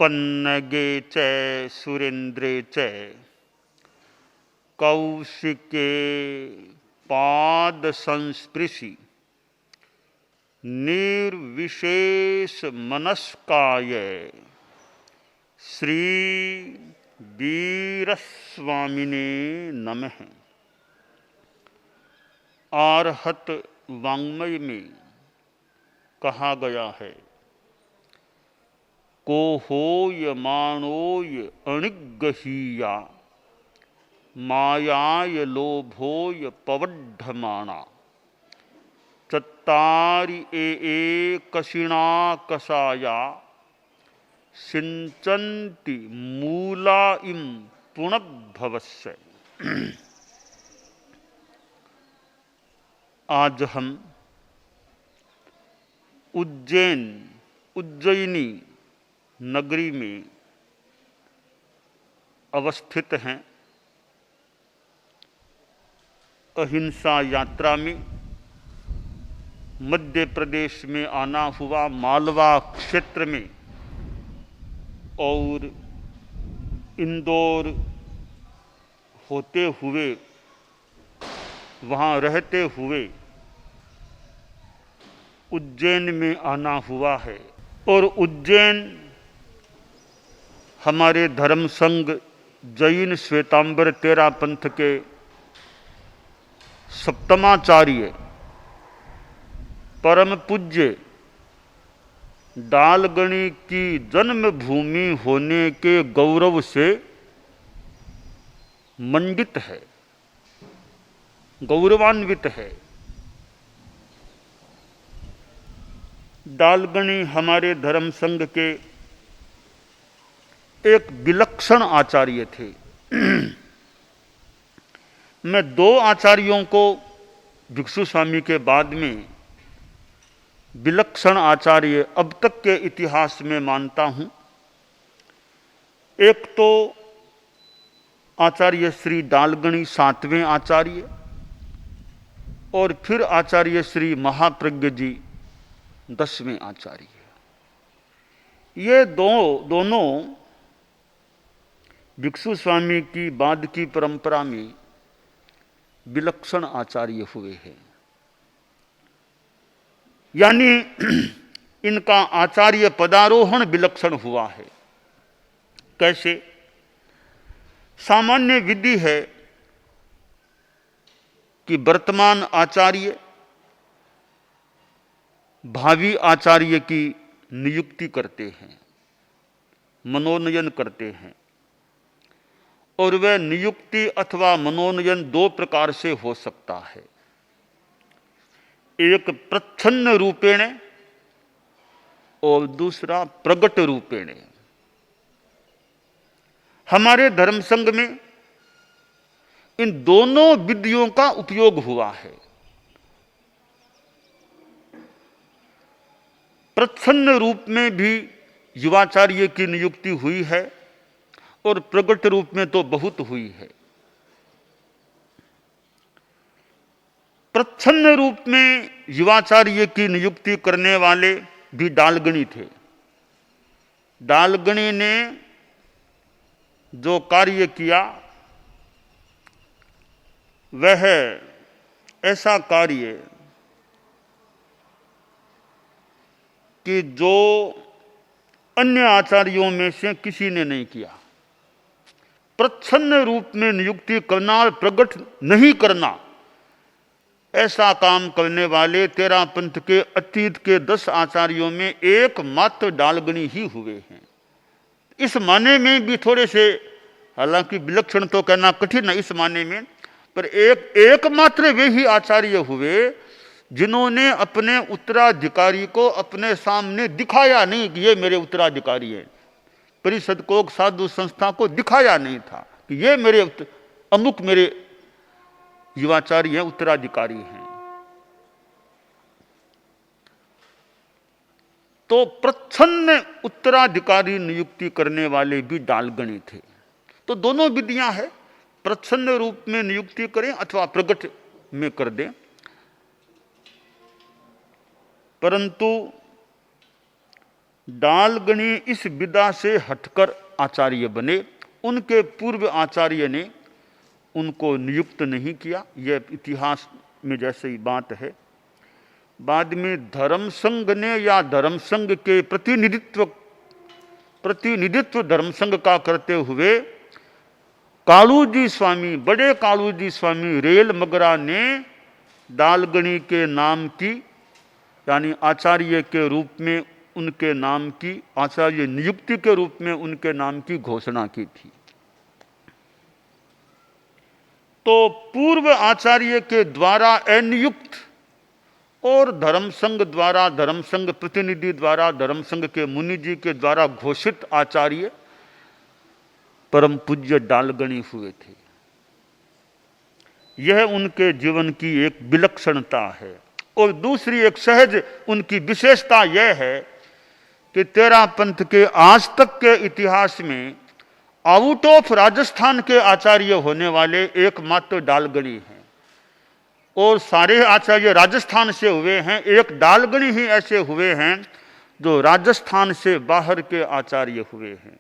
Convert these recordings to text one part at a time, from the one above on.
पन्नगे च सुरेन्द्रे च कौशिके पाद संस्पृशि निर्विशेष मनस्काय श्री वीरस्वामिने नमः। आर्हत वाङ्मय में कहा गया है, को होय माणोय अणिगहीया मायाय लोभोय पवड्ढमाना चत्तारि कशिणा कषाया सिंचन्ति मूला इम पुनर्भवस्य। आज हम उज्जैनी नगरी में अवस्थित हैं। अहिंसा यात्रा में मध्य प्रदेश में आना हुआ, मालवा क्षेत्र में और इंदौर होते हुए, वहाँ रहते हुए उज्जैन में आना हुआ है। और उज्जैन हमारे धर्म संघ जैन श्वेतांबर तेरा पंथ के सप्तमाचार्य परम पूज्य डालगणी की जन्मभूमि होने के गौरव से मंडित है, गौरवान्वित है। डालगणी हमारे धर्म संघ के एक विलक्षण आचार्य थे। मैं दो आचार्यों को भिक्षु स्वामी के बाद में विलक्षण आचार्य अब तक के इतिहास में मानता हूं। एक तो आचार्य श्री डालगणी 7वें आचार्य और फिर आचार्य श्री महाप्रज्ञ जी 10वें आचार्य। ये दोनों भिक्षु स्वामी की बाद की परंपरा में विलक्षण आचार्य हुए हैं। यानी इनका आचार्य पदारोहण विलक्षण हुआ है। कैसे? सामान्य विधि है कि वर्तमान आचार्य भावी आचार्य की नियुक्ति करते हैं, मनोनयन करते हैं। और वह नियुक्ति अथवा मनोनयन दो प्रकार से हो सकता है। एक प्रच्छन्न रूपेण और दूसरा प्रगट रूपेण। हमारे धर्म संघ में इन दोनों विधियों का उपयोग हुआ है। प्रच्छन्न रूप में भी युवाचार्य की नियुक्ति हुई है और प्रगट रूप में तो बहुत हुई है। प्रच्छन्न रूप में युवाचार्य की नियुक्ति करने वाले भी डालगणी थे। डालगणी ने जो कार्य किया वह ऐसा कार्य कि जो अन्य आचार्यों में से किसी ने नहीं किया। प्रच्छन्न रूप में नियुक्ति करना और प्रगट नहीं करना, ऐसा काम करने वाले तेरा पंथ के अतीत के 10 आचार्यों में एकमात्र डालगणी ही हुए हैं। इस माने में भी थोड़े से, हालांकि विलक्षण तो कहना कठिन है इस माने में, पर एकमात्र वे ही आचार्य हुए जिन्होंने अपने उत्तराधिकारी को अपने सामने दिखाया नहीं कि ये मेरे उत्तराधिकारी है। परिषद को, साधु संस्था को दिखाया नहीं था कि ये मेरे अमुक मेरे युवाचार्य हैं, उत्तराधिकारी हैं। तो प्रच्छन्न उत्तराधिकारी नियुक्ति करने वाले भी डालगणी थे। तो दोनों विधियां हैं, प्रच्छन्न रूप में नियुक्ति करें अथवा प्रगट में कर दें। परंतु डालगणी इस विदा से हटकर आचार्य बने। उनके पूर्व आचार्य ने उनको नियुक्त नहीं किया। यह इतिहास में जैसे ही बात है। बाद में धर्म संघ ने या धर्म संघ के प्रतिनिधित्व धर्म संघ का करते हुए कालूजी स्वामी, बड़े कालूजी स्वामी रेल मगरा ने डालगणी के नाम की, यानी आचार्य के रूप में उनके नाम की, आचार्य नियुक्ति के रूप में उनके नाम की घोषणा की थी। तो पूर्व आचार्य के द्वारा अनियुक्त और धर्म संघ द्वारा, धर्म संघ प्रतिनिधि द्वारा, धर्म संघ के मुनि जी के द्वारा घोषित आचार्य परम पूज्य डालगणी हुए थे। यह उनके जीवन की एक विलक्षणता है। और दूसरी एक सहज उनकी विशेषता यह है कि तेरा पंथ के आज तक के इतिहास में आउट ऑफ राजस्थान के आचार्य होने वाले एकमात्र डालगणी हैं। और सारे आचार्य राजस्थान से हुए हैं, एक डालगणी ही ऐसे हुए हैं जो राजस्थान से बाहर के आचार्य हुए हैं।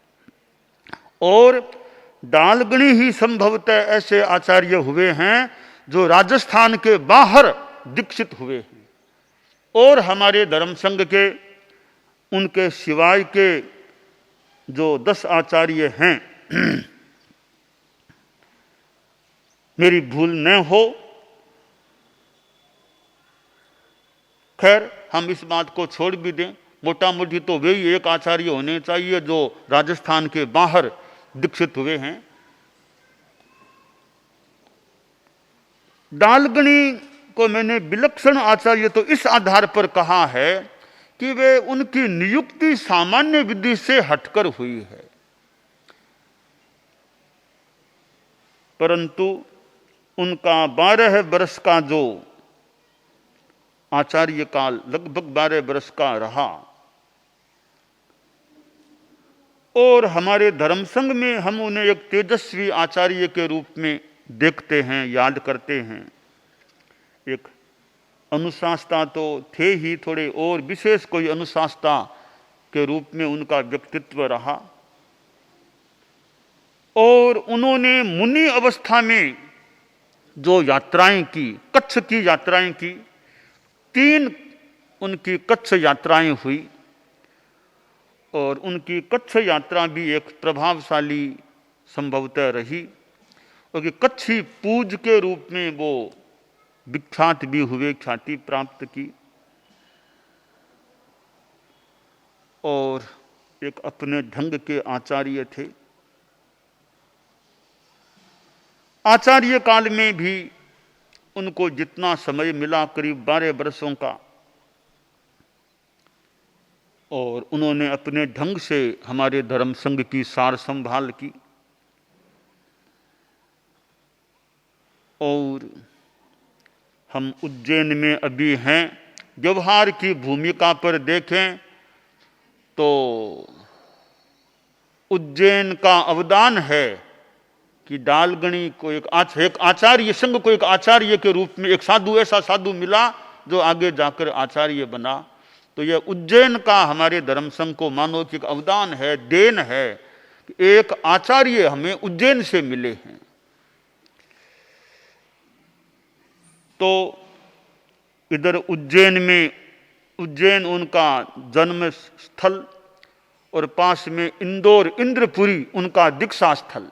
और डालगणी ही संभवतः ऐसे आचार्य हुए हैं जो राजस्थान के बाहर दीक्षित हुए हैं। और हमारे धर्म संघ के उनके सिवाय के जो 10 आचार्य हैं, मेरी भूल न हो, खैर हम इस बात को छोड़ भी दें, मोटा मोटी तो वे ही एक आचार्य होने चाहिए जो राजस्थान के बाहर दीक्षित हुए हैं। डालगणी को मैंने विलक्षण आचार्य तो इस आधार पर कहा है कि वे उनकी नियुक्ति सामान्य विधि से हटकर हुई है, परंतु उनका 12 वर्ष का जो आचार्य काल लगभग 12 वर्ष का रहा। और हमारे धर्म संघ में हम उन्हें एक तेजस्वी आचार्य के रूप में देखते हैं, याद करते हैं। एक अनुशासता तो थे ही, थोड़े और विशेष कोई अनुशासता के रूप में उनका व्यक्तित्व रहा। और उन्होंने मुनि अवस्था में जो यात्राएं की, कच्छ की यात्राएं की, 3 उनकी कच्छ यात्राएं हुई। और उनकी कच्छ यात्रा भी एक प्रभावशाली संभवतः रही, क्योंकि कच्छी पूज के रूप में वो विख्यात भी हुए, ख्याति प्राप्त की। और एक अपने ढंग के आचार्य थे। आचार्य काल में भी उनको जितना समय मिला, करीब 12 वर्षों का, और उन्होंने अपने ढंग से हमारे धर्म संघ की सार संभाल की। और हम उज्जैन में अभी हैं। व्यवहार की भूमिका पर देखें तो उज्जैन का अवदान है कि डालगणी को एक आचार्य संघ को एक आचार्य के रूप में एक साधु, ऐसा साधु मिला जो आगे जाकर आचार्य बना। तो यह उज्जैन का हमारे धर्म संघ को मानो कि एक अवदान है, देन है कि एक आचार्य हमें उज्जैन से मिले हैं। तो इधर उज्जैन में, उज्जैन उनका जन्म स्थल, और पास में इंदौर, इंद्रपुरी उनका दीक्षा स्थल।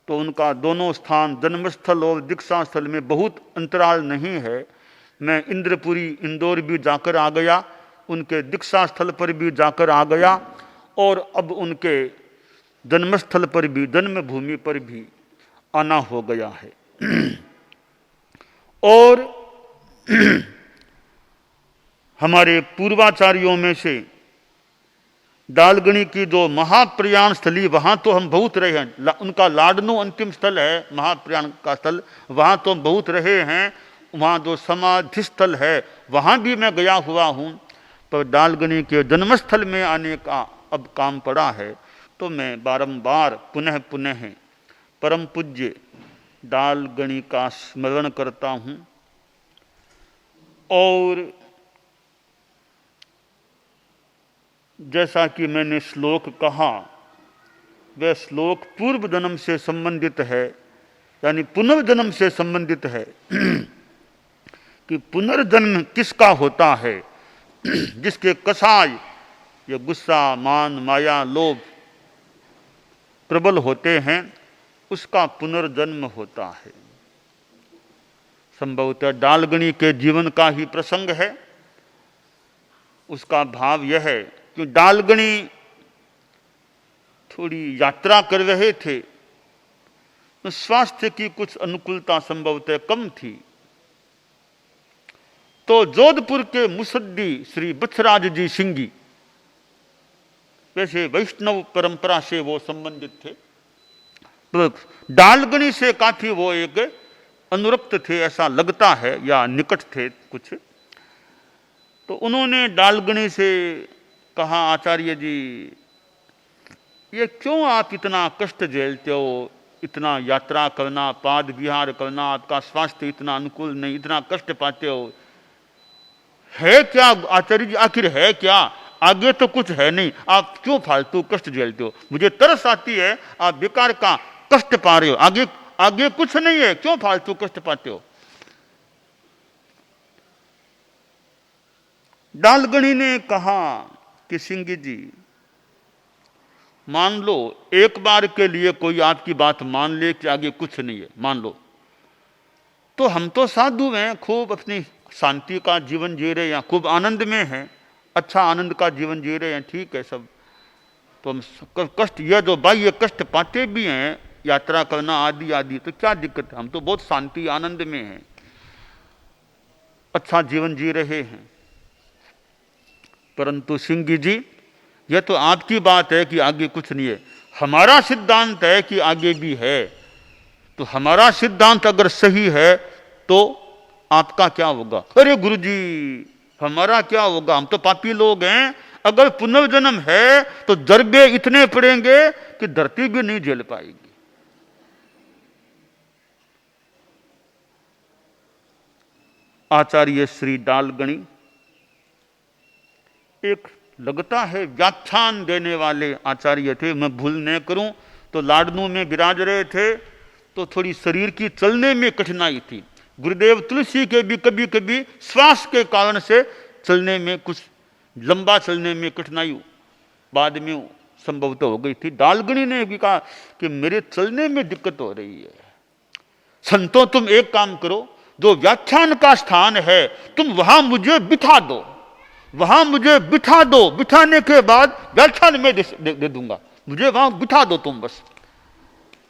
तो उनका दोनों स्थान, जन्मस्थल और दीक्षा स्थल में बहुत अंतराल नहीं है। मैं इंद्रपुरी, इंदौर भी जाकर आ गया, उनके दीक्षा स्थल पर भी जाकर आ गया, और अब उनके जन्मस्थल पर भी, जन्मभूमि पर भी आना हो गया है। और हमारे पूर्वाचार्यों में से डालगणी की जो महाप्रयाण स्थली, वहां तो हम बहुत रहे हैं। उनका लाडनू अंतिम स्थल है, महाप्रयाण का स्थल, वहां तो हम बहुत रहे हैं। वहां जो समाधि स्थल है वहां भी मैं गया हुआ हूं। पर डालगणी के जन्मस्थल में आने का अब काम पड़ा है, तो मैं बारंबार पुनः पुनः परम पूज्य डालगणी का स्मरण करता हूं। और जैसा कि मैंने श्लोक कहा, वह श्लोक पूर्व जन्म से संबंधित है, यानी पुनर्जन्म से संबंधित है कि पुनर्जन्म किसका होता है। जिसके कसाय ये गुस्सा, मान, माया, लोभ प्रबल होते हैं, उसका पुनर्जन्म होता है। संभवतः डालगणी के जीवन का ही प्रसंग है। उसका भाव यह है कि डालगणी थोड़ी यात्रा कर रहे थे, तो स्वास्थ्य की कुछ अनुकूलता संभवतः कम थी, तो जोधपुर के मुसद्दी श्री बत्सराज जी सिंघी, वैसे वैष्णव परंपरा से वो संबंधित थे, तो डालगणी से काफी वो एक अनुरक्त थे, ऐसा लगता है, या निकट थे कुछ। तो उन्होंने डालगणी से कहा, आचार्य जी ये क्यों आप इतना कष्ट झेलते हो, इतना यात्रा करना, पाद विहार करना, आपका स्वास्थ्य इतना अनुकूल नहीं, इतना कष्ट पाते हो, है क्या आचार्य जी, आखिर है क्या, आगे तो कुछ है नहीं, आप क्यों फालतू कष्ट झेलते हो, मुझे तरस आती है, आप बेकार का कष्ट पा रहे हो, आगे आगे कुछ नहीं है, क्यों फालतू कष्ट पाते हो। डालगणी ने कहा कि सिंघी जी, मान लो एक बार के लिए कोई आपकी बात मान ले कि आगे कुछ नहीं है, मान लो, तो हम तो साधु हैं, खूब अपनी शांति का जीवन जी रहे हैं, खूब आनंद में हैं, अच्छा आनंद का जीवन जी रहे हैं, ठीक है सब, तो हम कष्ट, यह जो बाह्य कष्ट पाते भी हैं, यात्रा करना आदि आदि, तो क्या दिक्कत है, हम तो बहुत शांति आनंद में हैं, अच्छा जीवन जी रहे हैं। परंतु सिंघी जी, यह तो आपकी बात है कि आगे कुछ नहीं है, हमारा सिद्धांत है कि आगे भी है, तो हमारा सिद्धांत अगर सही है तो आपका क्या होगा। अरे गुरुजी, हमारा क्या होगा, हम तो पापी लोग हैं, अगर पुनर्जन्म है तो जरबे इतने पड़ेंगे कि धरती भी नहीं झेल पाएगी। आचार्य श्री डालगणी एक लगता है व्याख्यान देने वाले आचार्य थे, मैं भूल न करूं तो लाडनू में विराज रहे थे, तो थोड़ी शरीर की चलने में कठिनाई थी। गुरुदेव तुलसी के भी कभी कभी श्वास के कारण से चलने में, कुछ लंबा चलने में कठिनाई बाद में संभवतः हो गई थी। डालगणी ने भी कहा कि मेरे चलने में दिक्कत हो रही है, संतों तुम एक काम करो, जो व्याख्यान का स्थान है तुम वहां मुझे बिठा दो, वहां मुझे बिठा दो, बिठाने के बाद व्याख्यान में दे दूंगा, मुझे वहां बिठा दो तुम बस।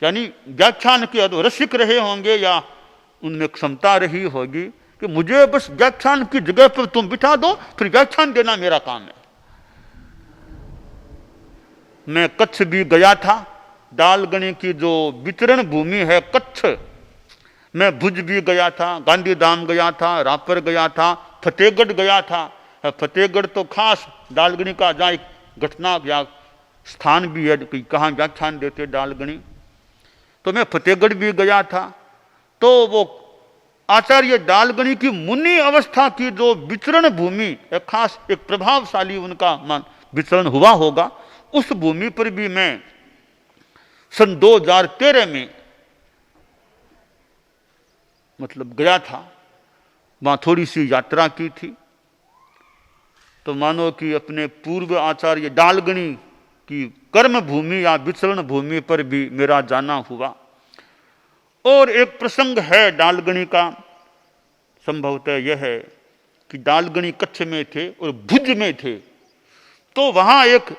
यानी व्याख्यान के रसिक रहे होंगे या उनमें क्षमता रही होगी कि मुझे बस व्याख्यान की जगह पर तुम बिठा दो, फिर व्याख्यान देना मेरा काम है। मैं कच्छ भी गया था, डालगणी की जो वितरण भूमि है कच्छ, मैं भुज भी गया था, गांधीधाम गया था, रापर गया था, फतेहगढ़ गया था। फतेहगढ़ तो खास डालगणी का जहाँ एक घटना या स्थान भी है कि कहाँ व्याख्यान देते डालगणी, तो मैं फतेहगढ़ भी गया था। तो वो आचार्य डालगणी की मुनि अवस्था की जो विचरण भूमि, एक खास एक प्रभावशाली उनका विचरण हुआ होगा, उस भूमि पर भी मैं सन 2013 में मतलब गया था, वहां थोड़ी सी यात्रा की थी। तो मानो कि अपने पूर्व आचार्य डालगणी की कर्म भूमि या विचरण भूमि पर भी मेरा जाना हुआ। और एक प्रसंग है डालगणी का, संभवतः यह है कि डालगणी कच्छ में थे और भुज में थे, तो वहां एक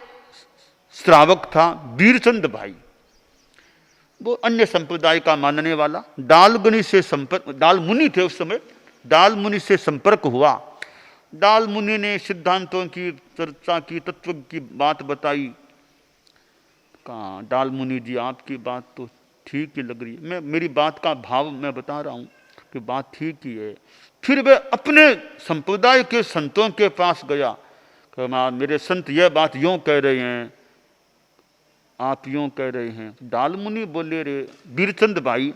श्रावक था वीरचंद भाई, वो अन्य संप्रदाय का मानने वाला, डालगणी से संपर्क, डाल मुनि थे उस समय, डाल मुनि से संपर्क हुआ। डाल मुनि ने सिद्धांतों की चर्चा की, तत्व की बात बताई। कहा डाल मुनि जी आपकी बात तो ठीक ही लग रही है, मैं मेरी बात का भाव मैं बता रहा हूँ कि बात ठीक ही है। फिर वह अपने संप्रदाय के संतों के पास गया कि मेरे संत यह बात यूं कह रहे हैं, आप यूं कह रहे हैं। डाल मुनि बोले, रे वीरचंद भाई,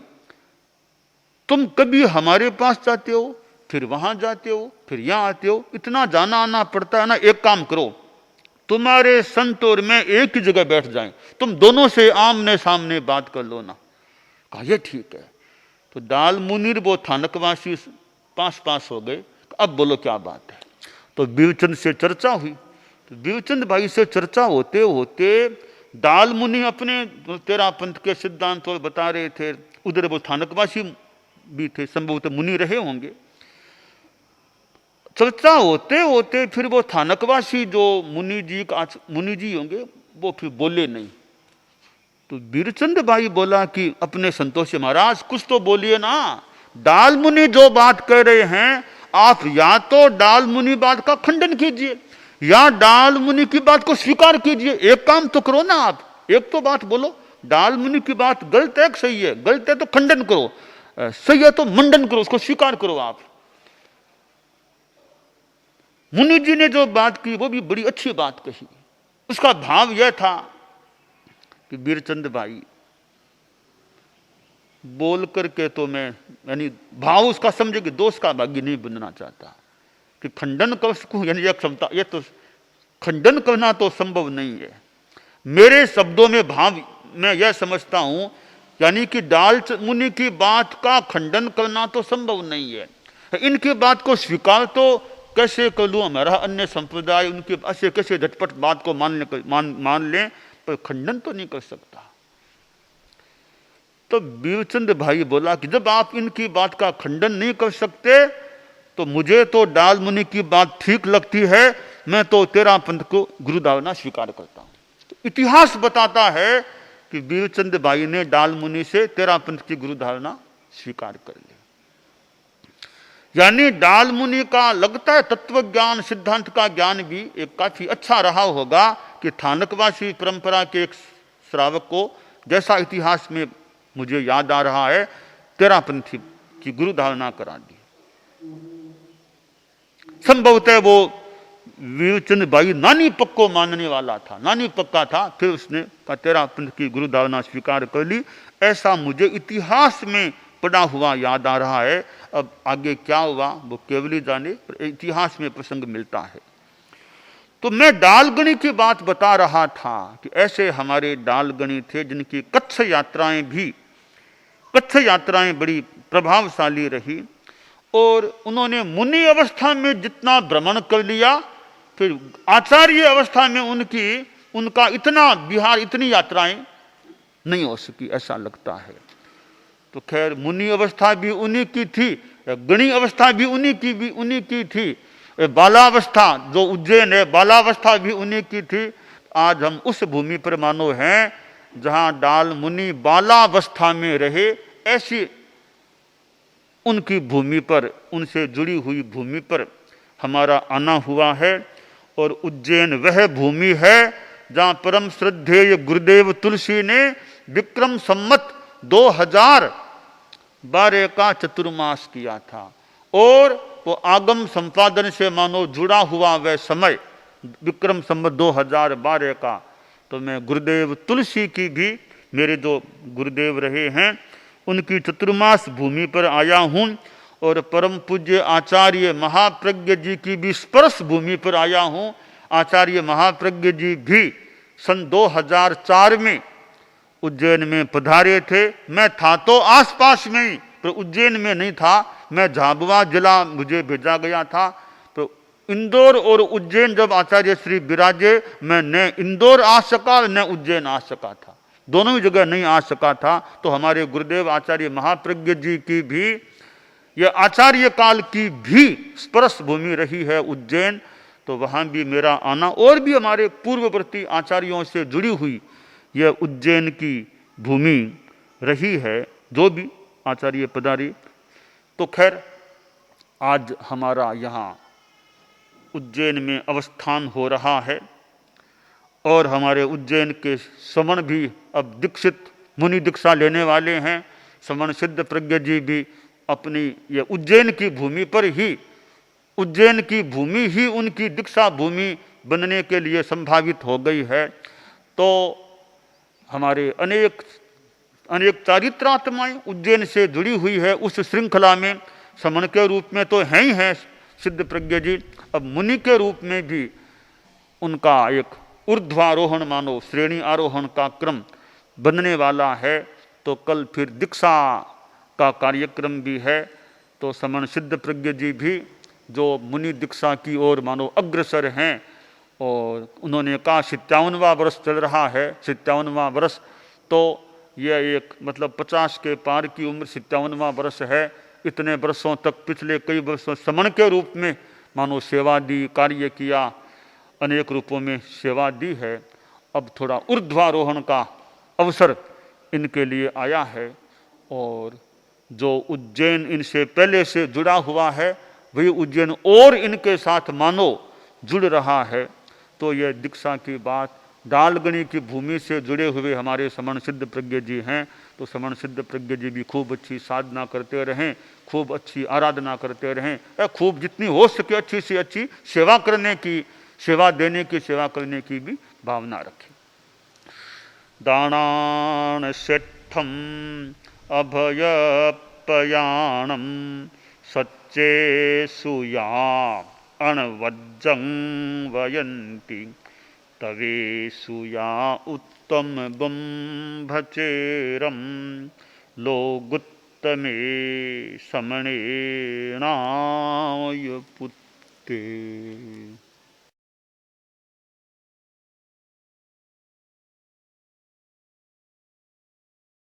तुम कभी हमारे पास जाते हो, फिर वहां जाते हो, फिर यहां आते हो, इतना जाना आना पड़ता है ना, एक काम करो, तुम्हारे संत और मैं एक ही जगह बैठ जाएं, तुम दोनों से आमने सामने बात कर लो ना। कहा ये ठीक है। तो दाल मुनीर वो थानकवासी पास हो गए, अब बोलो क्या बात है। तो बीरचंद से चर्चा हुई। तो बीरचंद भाई से चर्चा होते होते दाल मुनि अपने तेरा पंथ के सिद्धांत और बता रहे थे, उधर वो थानकवासी भी थे, संभवतः मुनि रहे होंगे। चर्चा होते होते फिर वो थानकवासी जो मुनि जी होंगे वो फिर बोले नहीं। तो बीरचंद भाई बोला कि अपने संतों से, महाराज कुछ तो बोलिए ना, दाल मुनि जो बात कह रहे हैं आप या तो दाल मुनि बात का खंडन कीजिए या दाल मुनि की बात को स्वीकार कीजिए। एक काम तो करो ना, आप एक तो बात बोलो, दाल मुनि की बात गलत है सही है, गलत है तो खंडन करो, सही है तो मंडन करो, उसको स्वीकार करो आप। मुनि जी ने जो बात की वो भी बड़ी अच्छी बात कही। उसका भाव यह था कि बीरचंद भाई बोल करके तो मैं, यानी भाव उसका समझे कि दोष का भागी नहीं बनना चाहता, कि खंडन कर सकूं यानी यह क्षमता, ये तो खंडन करना तो संभव नहीं है। मेरे शब्दों में भाव मैं यह समझता हूं, यानी कि दाल मुनि की बात का खंडन करना तो संभव नहीं है, इनकी बात को स्वीकार तो कैसे कर लूं, हमारा अन्य संप्रदाय उनके ऐसे कैसे झटपट बात को मान लें, पर खंडन तो नहीं कर सकता। तो बीरचंद भाई बोला कि जब आप इनकी बात का खंडन नहीं कर सकते तो मुझे तो दाल मुनि की बात ठीक लगती है, मैं तो तेरा पंथ को गुरुदावना स्वीकार करता हूं। तो इतिहास बताता है कि बीरचंद भाई ने दाल मुनि से तेरा पंथ की गुरुधारणा स्वीकार कर ली। यानी दाल मुनि का लगता है तत्व ज्ञान सिद्धांत का ज्ञान भी एक काफी अच्छा रहा होगा कि थानकवासी परंपरा के एक श्रावक को, जैसा इतिहास में मुझे याद आ रहा है, तेरा पंथी की गुरु धारणा करा दी। संभवतः वो वीरचंद भाई नानी पक को मानने वाला था, नानी पक्का था, फिर उसने कहा तेरा पंथ की गुरु धारणा स्वीकार कर ली। ऐसा मुझे इतिहास में पढ़ा हुआ याद आ रहा है। अब आगे क्या हुआ वो केवल ही जाने, पर इतिहास में प्रसंग मिलता है। तो मैं दालगणी की बात बता रहा था कि ऐसे हमारे दालगणी थे जिनकी कच्छ यात्राएं बड़ी प्रभावशाली रही, और उन्होंने मुनि अवस्था में जितना भ्रमण कर लिया, फिर आचार्य अवस्था में उनका इतना विहार, इतनी यात्राएं नहीं हो सकी, ऐसा लगता है। तो खैर मुनि अवस्था भी उन्हीं की थी, गणी अवस्था भी उन्हीं की थी, बालावस्था जो उज्जैन है बालावस्था भी उन्हीं की थी। आज हम उस भूमि पर मानो हैं जहां दाल मुनि बालावस्था में रहे, ऐसी उनकी भूमि पर, उनसे जुड़ी हुई भूमि पर हमारा आना हुआ है। और उज्जैन वह भूमि है जहां परम श्रद्धेय गुरुदेव तुलसी ने विक्रम संमत 2012 का चतुर्मास किया था, और वो आगम संपादन से मानो जुड़ा हुआ वह समय विक्रम संमत 2012 का। तो मैं गुरुदेव तुलसी की भी, मेरे जो गुरुदेव रहे हैं उनकी चतुर्मास भूमि पर आया हूँ, और परम पूज्य आचार्य महाप्रज्ञ जी की भी स्पर्श भूमि पर आया हूँ। आचार्य महाप्रज्ञ जी भी सन 2004 में उज्जैन में पधारे थे। मैं था तो आसपास में ही, पर उज्जैन में नहीं था, मैं झाबुआ जिला मुझे भेजा गया था। तो इंदौर और उज्जैन जब आचार्य श्री विराजे, मैं न इंदौर आ सका न उज्जैन आ सका था, दोनों ही जगह नहीं आ सका था। तो हमारे गुरुदेव आचार्य महाप्रज्ञ जी की भी, यह आचार्य काल की भी स्पर्श भूमि रही है उज्जैन। तो वहाँ भी मेरा आना, और भी हमारे पूर्ववर्ती आचार्यों से जुड़ी हुई यह उज्जैन की भूमि रही है, जो भी आचार्य पधारे। तो खैर आज हमारा यहाँ उज्जैन में अवस्थान हो रहा है, और हमारे उज्जैन के समण भी अब दीक्षित मुनि दीक्षा लेने वाले हैं। समण सिद्ध प्रज्ञ जी भी अपनी ये उज्जैन की भूमि पर ही, उज्जैन की भूमि ही उनकी दीक्षा भूमि बनने के लिए संभावित हो गई है। तो हमारे अनेक चारित्रात्माएं उज्जैन से जुड़ी हुई है उस श्रृंखला में। समण के रूप में तो हैं ही हैं सिद्ध प्रज्ञ जी, अब मुनि के रूप में भी उनका एक ऊर्ध्वारोहण मानो श्रेणी आरोहण का क्रम बनने वाला है। तो कल फिर दीक्षा का कार्यक्रम भी है। तो समण सिद्ध प्रज्ञ जी भी जो मुनि दीक्षा की ओर मानो अग्रसर हैं, और उन्होंने कहा 57वां वर्ष चल रहा है, 57वां वर्ष। तो यह एक मतलब 50 के पार की उम्र 57वां वर्ष है। इतने वर्षों तक पिछले कई वर्षों समण के रूप में मानो सेवा दी, कार्य किया, अनेक रूपों में सेवा दी है। अब थोड़ा ऊर्ध्वारोहण का अवसर इनके लिए आया है, और जो उज्जैन इनसे पहले से जुड़ा हुआ है वही उज्जैन और इनके साथ मानो जुड़ रहा है। तो यह दीक्षा की बात, डालगणी की भूमि से जुड़े हुए हमारे समण सिद्ध प्रज्ञ जी हैं। तो समण सिद्ध प्रज्ञ जी भी खूब अच्छी साधना करते रहें, खूब अच्छी आराधना करते रहें, खूब जितनी हो सके अच्छी से अच्छी सेवा करने की, सेवा देने की, सेवा करने की भी भावना रखें। दानान सेठम अभयपयाणम सच्चे सुया अणवज्जं वयन्ति तवे सुया उत्तम ब्रह्मचेरम लोगुत्तमे समणेनाय पुत्ते।